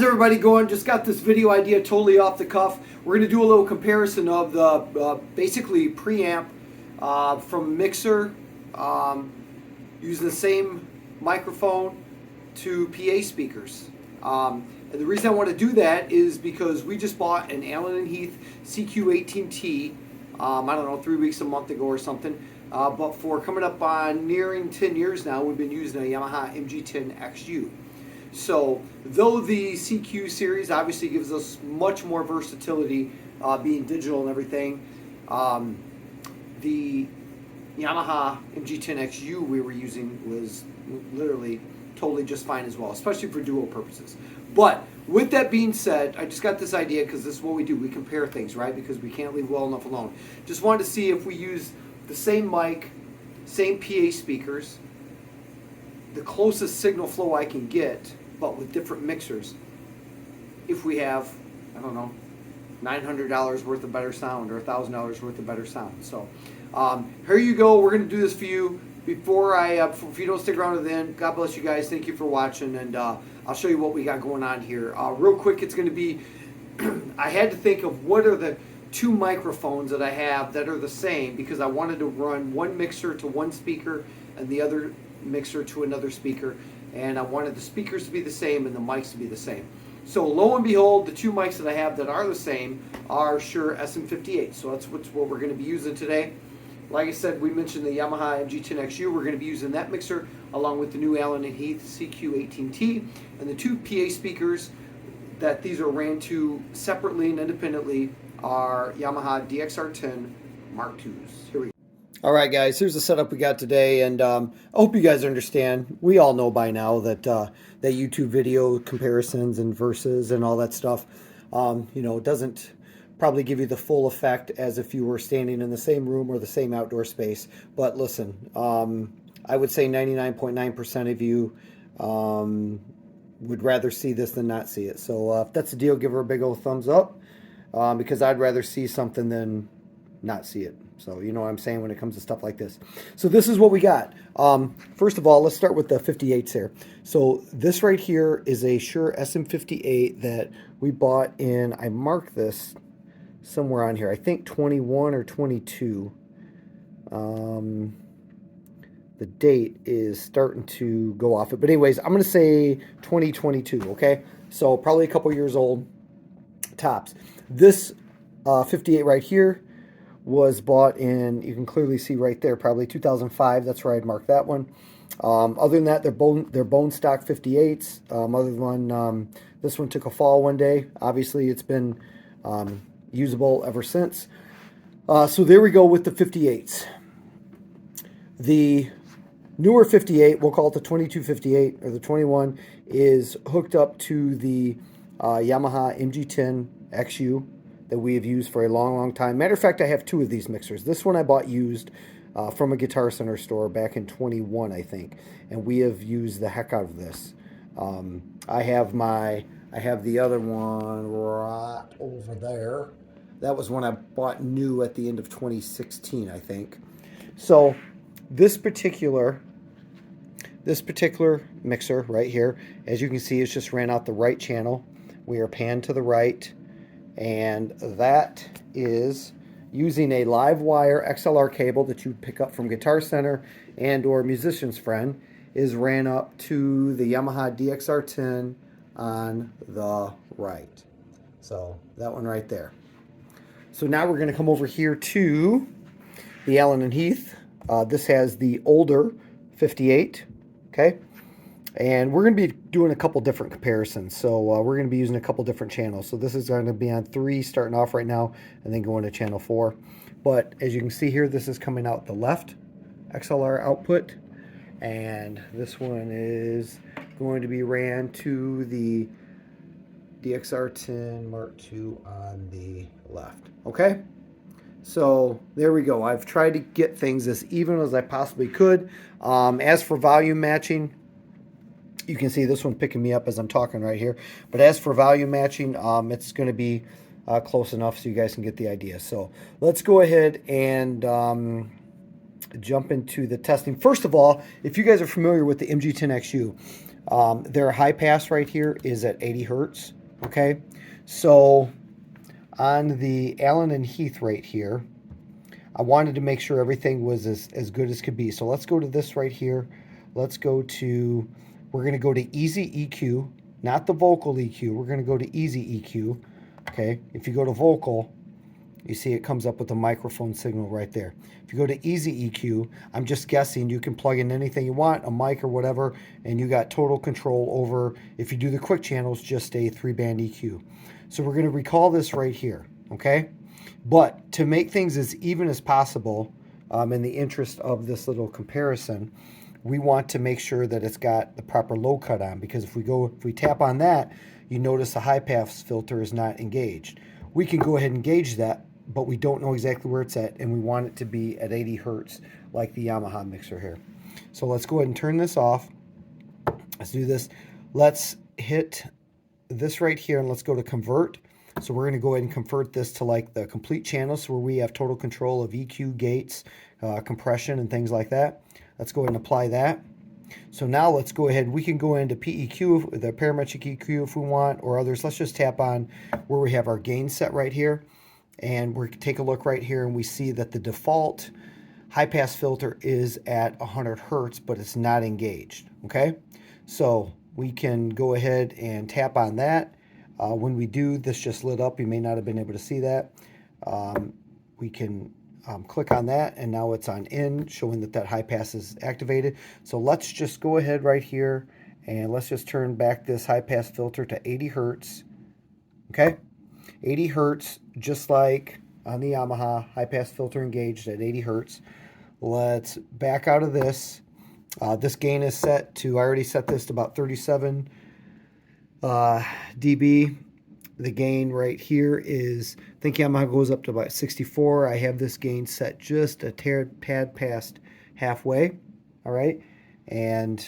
everybody going? Just got this video idea totally off the cuff. We're going to do a little comparison of the basically preamp from mixer using the same microphone to PA speakers. And the reason I want to do that is because we just bought an Allen & Heath CQ-18T, I don't know, 3 weeks, a month ago or something. But for coming up on nearing 10 years now, we've been using a Yamaha MG10XU. So, though the CQ series obviously gives us much more versatility, being digital and everything, the Yamaha MG10XU we were using was literally totally just fine as well, especially for duo purposes. But with that being said, I just got this idea because this is what we do. We compare things, right? Because we can't leave well enough alone. Just wanted to see if we use the same mic, same PA speakers, the closest signal flow I can get, but with different mixers, if we have, I don't know, $900 worth of better sound or $1,000 worth of better sound. So here you go. We're going to do this for you. Before if you don't stick around to the end, God bless you guys. Thank you for watching, and I'll show you what we got going on here. Real quick, it's going to be, I had to think of what are the two microphones that I have that are the same, because I wanted to run one mixer to one speaker and the other mixer to another speaker, and I wanted the speakers to be the same and the mics to be the same. So lo and behold, the two mics that I have that are the same are Shure SM58s. So that's what we're going to be using today. Like I said, we mentioned the Yamaha MG10XU. We're going to be using that mixer along with the new Allen & Heath CQ-18T, and the two PA speakers that these are ran to separately and independently are Yamaha DXR10mkiis. Here we go. All right, guys, here's the setup we got today, and I hope you guys understand. We all know by now that that YouTube video comparisons and versus and all that stuff, you know, doesn't probably give you the full effect as if you were standing in the same room or the same outdoor space. But listen, I would say 99.9% of you would rather see this than not see it. So if that's the deal, give her a big old thumbs up, because I'd rather see something than not see it. So you know what I'm saying when it comes to stuff like this. So this is what we got. First of all, let's start with the 58s here. So this right here is a Shure SM58 that we bought in, I marked this somewhere on here, I think 21 or 22. The date is starting to go off it, but anyways, I'm going to say 2022, okay? So probably a couple years old, tops. This 58 right here was bought in, you can clearly see right there, probably 2005. That's where I'd mark that one. Other than that, they're bone stock 58s. Other than this one took a fall one day. Obviously, it's been usable ever since. So there we go with the 58s. The newer 58, we'll call it the 2258 or the 21, is hooked up to the Yamaha MG10XU that we have used for a long time. Matter of fact, I have two of these mixers. This one I bought used from a Guitar Center store back in 21, I think, and we have used the heck out of this. I have the other one right over there. That was one I bought new at the end of 2016, I think. So this particular mixer right here, as you can see, it's just ran out the right channel. We are panned to the right, and that is using a live wire XLR cable that you pick up from Guitar Center and or Musician's Friend, is ran up to the Yamaha DXR10 on the right. So that one right there. So now we're going to come over here to the Allen & Heath. This has the older 58, okay? And we're going to be doing a couple different comparisons. So we're going to be using a couple different channels. So this is going to be on 3 starting off right now and then going to channel 4. But as you can see here, this is coming out the left XLR output. And this one is going to be ran to the DXR10 Mark II on the left. Okay? So there we go. I've tried to get things as even as I possibly could. As for volume matching, you can see this one picking me up as I'm talking right here. But as for volume matching, it's going to be close enough so you guys can get the idea. So let's go ahead and jump into the testing. First of all, if you guys are familiar with the MG10XU, Their high pass right here is at 80 hertz. Okay, so on the Allen and Heath right here, I wanted to make sure everything was as good as could be. So let's go to this right here. Let's go to, we're going to go to Easy EQ, not the vocal EQ. We're going to go to Easy EQ. Okay, if you go to vocal, you see it comes up with the microphone signal right there. If you go to Easy EQ, I'm just guessing you can plug in anything you want, a mic or whatever, and you got total control over, if you do the quick channels, just a 3-band EQ. So we're going to recall this right here, okay? But to make things as even as possible, in the interest of this little comparison, we want to make sure that it's got the proper low cut on, because if we tap on that, you notice the high pass filter is not engaged. We can go ahead and engage that, but we don't know exactly where it's at, and we want it to be at 80 hertz like the Yamaha mixer here. So let's go ahead and turn this off. Let's do this. Let's hit this right here, and let's go to convert. So we're going to go ahead and convert this to like the complete channels where we have total control of EQ, gates, compression, and things like that. Let's go ahead and apply that. So now let's go ahead, we can go into PEQ, the parametric EQ if we want, or others. Let's just tap on where we have our gain set right here. And we're take a look right here, and we see that the default high pass filter is at 100 hertz, but it's not engaged. Okay, so we can go ahead and tap on that. When we do, this just lit up. You may not have been able to see that. We can click on that, and now it's on in, showing that high pass is activated. So let's just go ahead right here, and let's just turn back this high pass filter to 80 hertz. Okay, 80 hertz, just like on the Yamaha, high pass filter engaged at 80 hertz. Let's back out of this. This gain is set to, I already set this to about 37 dB. The gain right here is, I think Yamaha goes up to about 64. I have this gain set just a tad past halfway. All right, and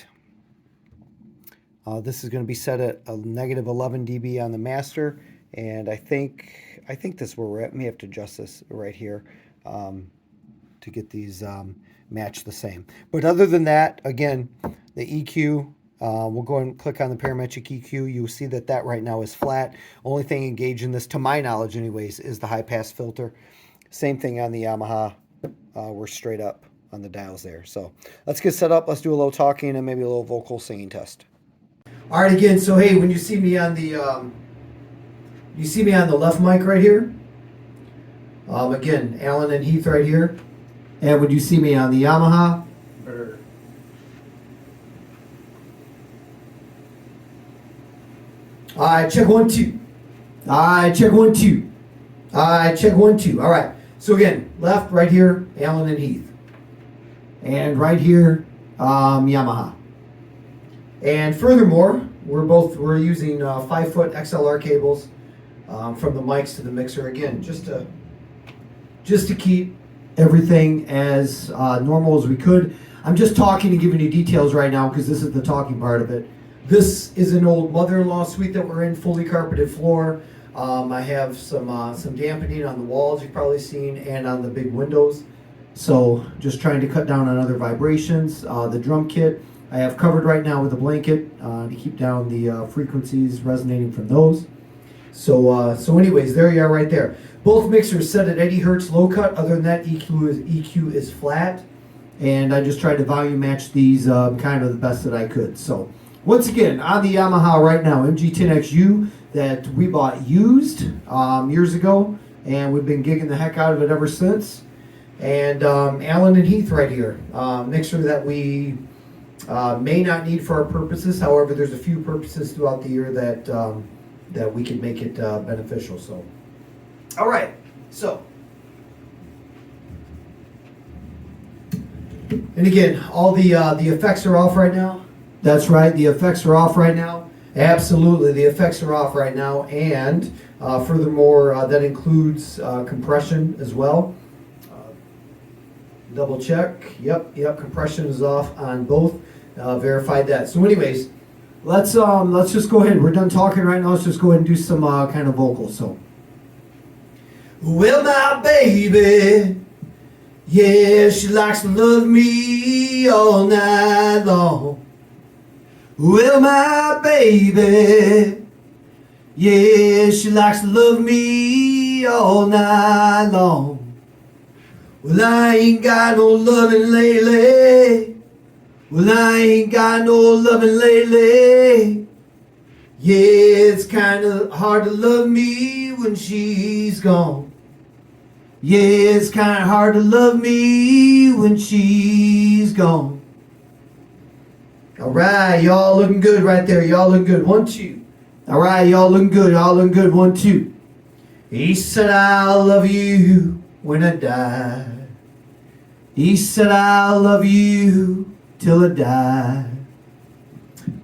this is going to be set at a negative 11 dB on the master, and I think this is where we're at. May have to adjust this right here to get these match the same. But other than that, again, the EQ. We'll go and click on the parametric EQ. You'll see that right now is flat. Only thing engaged in this, to my knowledge anyways, is the high pass filter. Same thing on the Yamaha. We're straight up on the dials there. So let's get set up. Let's do a little talking and maybe a little vocal singing test. All right, again, so hey, when you see me on the left mic right here, again, Allen and Heath right here, and when you see me on the Yamaha, all right, check 1 2. All right, check 1 2. All right, check 1 2. All right. So again, left, right here, Allen and Heath, and right here, Yamaha. And furthermore, we're using 5-foot XLR cables from the mics to the mixer. Again, just to keep everything as normal as we could. I'm just talking and giving you details right now because this is the talking part of it. This is an old mother-in-law suite that we're in, fully carpeted floor. I have some dampening on the walls you've probably seen, and on the big windows. So just trying to cut down on other vibrations. The drum kit I have covered right now with a blanket to keep down the frequencies resonating from those. So anyways, there you are right there. Both mixers set at 80 hertz low cut. Other than that, EQ is flat. And I just tried to volume match these kind of the best that I could. So once again, on the Yamaha right now, MG10XU that we bought used years ago, and we've been gigging the heck out of it ever since. And Allen and Heath right here, mixer that we may not need for our purposes. However, there's a few purposes throughout the year that we can make it beneficial. So, all right, so. And again, all the effects are off right now. That's right, the effects are off right now. Absolutely, the effects are off right now. And furthermore, that includes compression as well. Double check. Yep, compression is off on both. Verified that. So anyways, let's just go ahead. We're done talking right now. Let's just go ahead and do some kind of vocals. So, well, my baby, yeah, she likes to love me all night long. Well, my baby, yeah, she likes to love me all night long. Well, I ain't got no loving lately. Well, I ain't got no loving lately. Yeah, it's kinda hard to love me when she's gone. Yeah, it's kinda hard to love me when she's gone. Alright, y'all looking good right there. Y'all looking good. 1, 2. Alright, y'all looking good. Y'all looking good. 1, 2. He said, I'll love you when I die. He said, I'll love you till I die.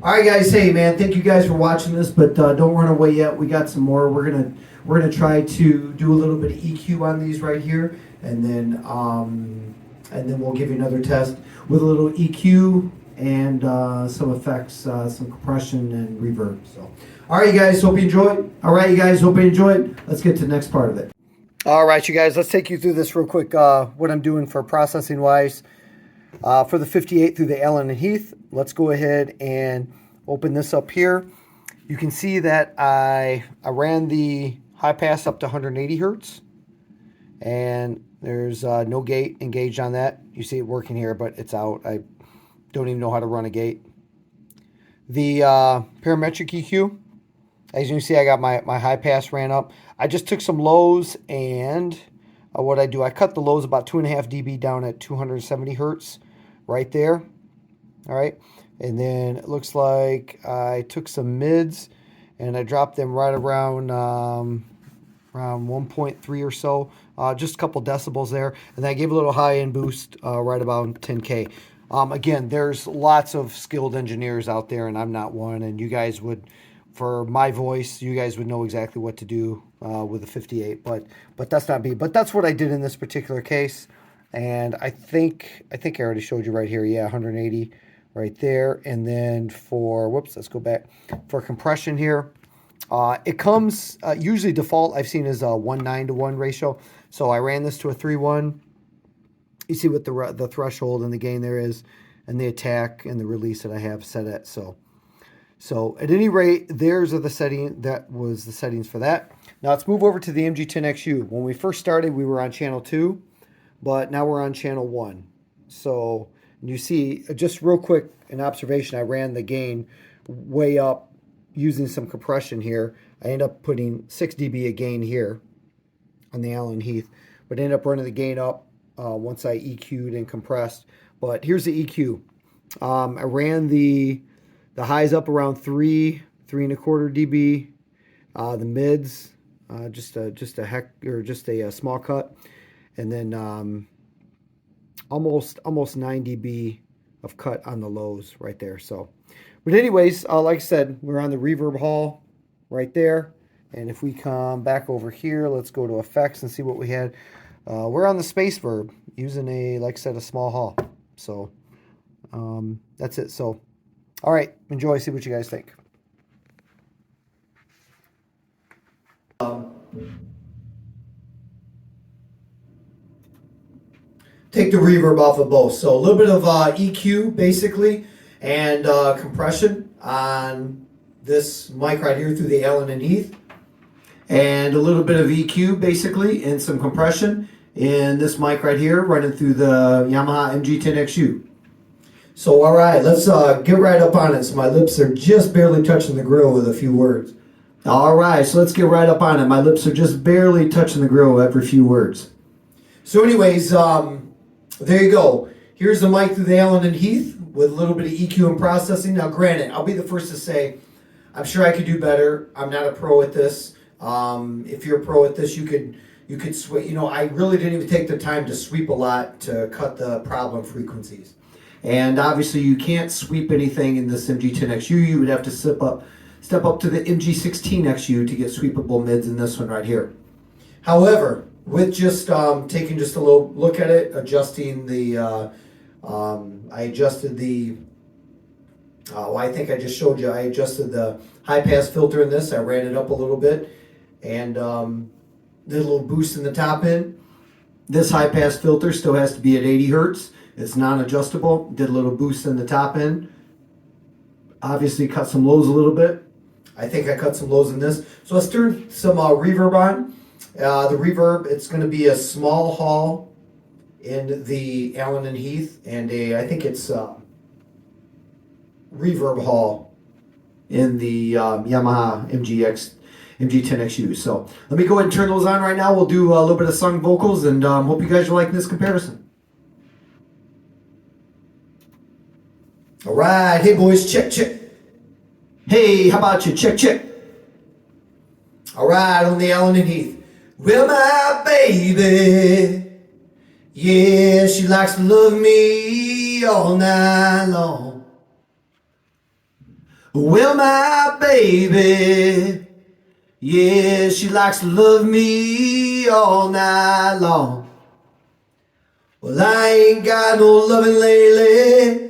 Alright guys, hey man, thank you guys for watching this, but don't run away yet. We got some more. We're gonna try to do a little bit of EQ on these right here, and then we'll give you another test with a little EQ and some effects, some compression and reverb. So, alright you guys, hope you enjoyed. Alright you guys, hope you enjoyed. Let's get to the next part of it. Alright you guys, let's take you through this real quick, what I'm doing for processing wise. For the 58 through the Allen and Heath, let's go ahead and open this up here. You can see that I ran the high pass up to 180 hertz, and there's no gate engaged on that. You see it working here, but it's out. I don't even know how to run a gate. The parametric EQ, as you can see, I got my high pass ran up. I just took some lows, and what I do, I cut the lows about 2.5 dB down at 270 hertz right there. All right, and then it looks like I took some mids and I dropped them right around 1.3 or so, just a couple decibels there, and then I gave a little high-end boost right about 10K. Again, there's lots of skilled engineers out there, and I'm not one, and you guys would, for my voice, you guys would know exactly what to do with a 58, but that's not me. But that's what I did in this particular case, and I think I already showed you right here. Yeah, 180 right there, and then for whoops, let's go back for compression here. It comes usually default I've seen is a 1:9 ratio, so I ran this to a 3:1. You see what the threshold and the gain there is, and the attack and the release that I have set at. So at any rate, there's the setting. That was the settings for that. Now let's move over to the MG10XU. When we first started, we were on channel 2, but now we're on channel 1. So you see, just real quick, an observation, I ran the gain way up using some compression here. I ended up putting 6 dB of gain here on the Allen Heath, but ended up running the gain up once I EQ'd and compressed. But here's the EQ. I ran the highs up around 3.25 dB. The mids, just a small cut, and then almost 9 dB of cut on the lows right there. So, but anyways, like I said, we're on the reverb hall right there, and if we come back over here, let's go to effects and see what we had. We're on the space verb using like I said, a small hall. So that's it. So all right, enjoy, see what you guys think. Take the reverb off of both. So a little bit of EQ basically, and compression on this mic right here through the Allen and Heath, and a little bit of EQ basically and some compression in this mic right here running through the Yamaha MG10XU. So all right, let's get right up on it. So my lips are just barely touching the grill with a few words. All right, so let's get right up on it. My lips are just barely touching the grill every few words. So anyways, there you go. Here's the mic through the Allen and Heath with a little bit of EQ and processing. Now granted, I'll be the first to say, I'm sure I could do better. I'm not a pro at this. If you're a pro at this, you could sweep. You know, I really didn't even take the time to sweep a lot to cut the problem frequencies. And obviously you can't sweep anything in this MG10XU. You would have to step up to the MG16XU to get sweepable mids in this one right here. However, with just taking just a little look at it, adjusting the, I adjusted the, I think I just showed you, I adjusted the high pass filter in this. I ran it up a little bit and did a little boost in the top end. This high pass filter still has to be at 80 hertz. It's non-adjustable. Did a little boost in the top end. obviously cut some lows a little bit. I think I cut some lows in this. So let's turn some reverb on. The reverb, it's going to be a small hall in the Allen and Heath, and I think it's reverb hall in the Yamaha MG10XU. So let me go ahead and turn those on right now. We'll do a little bit of sung vocals, and hope you guys are liking this comparison. All right, hey boys, check, check. Hey, how about you? Check, check. All right, on the Allen and Heath. Well, my baby, yeah, she likes to love me all night long. Well, my baby, yeah, she likes to love me all night long. Well, I ain't got no loving lately.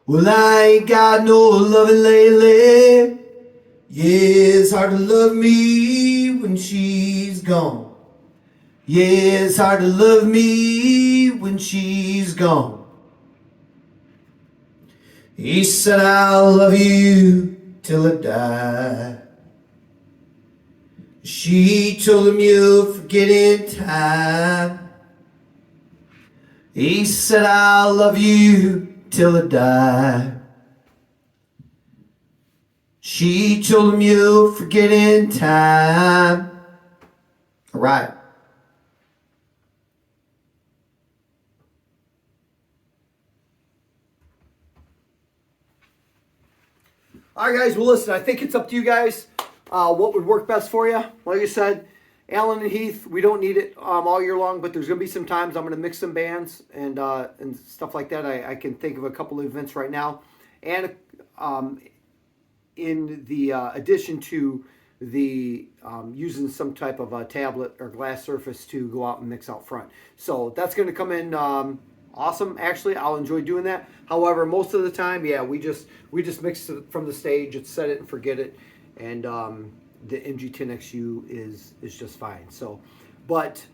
Well, I ain't got no loving lately. Yeah, it's hard to love me when she's gone. Yeah, it's hard to love me when she's gone. He said, I'll love you till I die. She told him you'll forget in time. He said, I'll love you till I die. She told him you'll forget in time. All right. All right, guys. Well, listen, I think it's up to you guys what would work best for you. Like I said, Allen and Heath, we don't need it all year long, but there's going to be some times I'm going to mix some bands and stuff like that. I can think of a couple of events right now. And in the addition to the using some type of a tablet or glass surface to go out and mix out front. So that's going to come in awesome. Actually, I'll enjoy doing that. However, most of the time, yeah, we just mix it from the stage. It's set it and forget it. And the MG10XU is just fine. So, but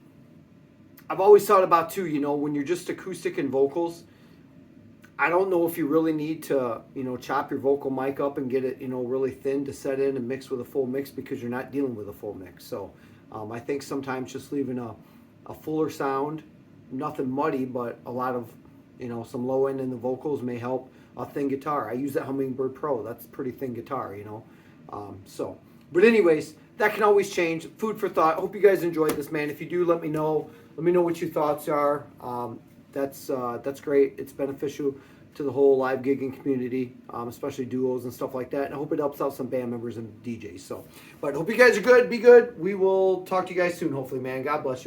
I've always thought about too, you know, when you're just acoustic and vocals, I don't know if you really need to, you know, chop your vocal mic up and get it, you know, really thin to set in and mix with a full mix, because you're not dealing with a full mix. So I think sometimes just leaving a fuller sound, nothing muddy, but a lot of, you know, some low end in the vocals may help. A thin guitar. I use that Hummingbird Pro. That's a pretty thin guitar, you know. But anyways, that can always change. Food for thought. Hope you guys enjoyed this, man. If you do, let me know. Let me know what your thoughts are. That's great. It's beneficial to the whole live gigging community, especially duos and stuff like that. And I hope it helps out some band members and DJs. So, but hope you guys are good. Be good. We will talk to you guys soon, hopefully, man. God bless you.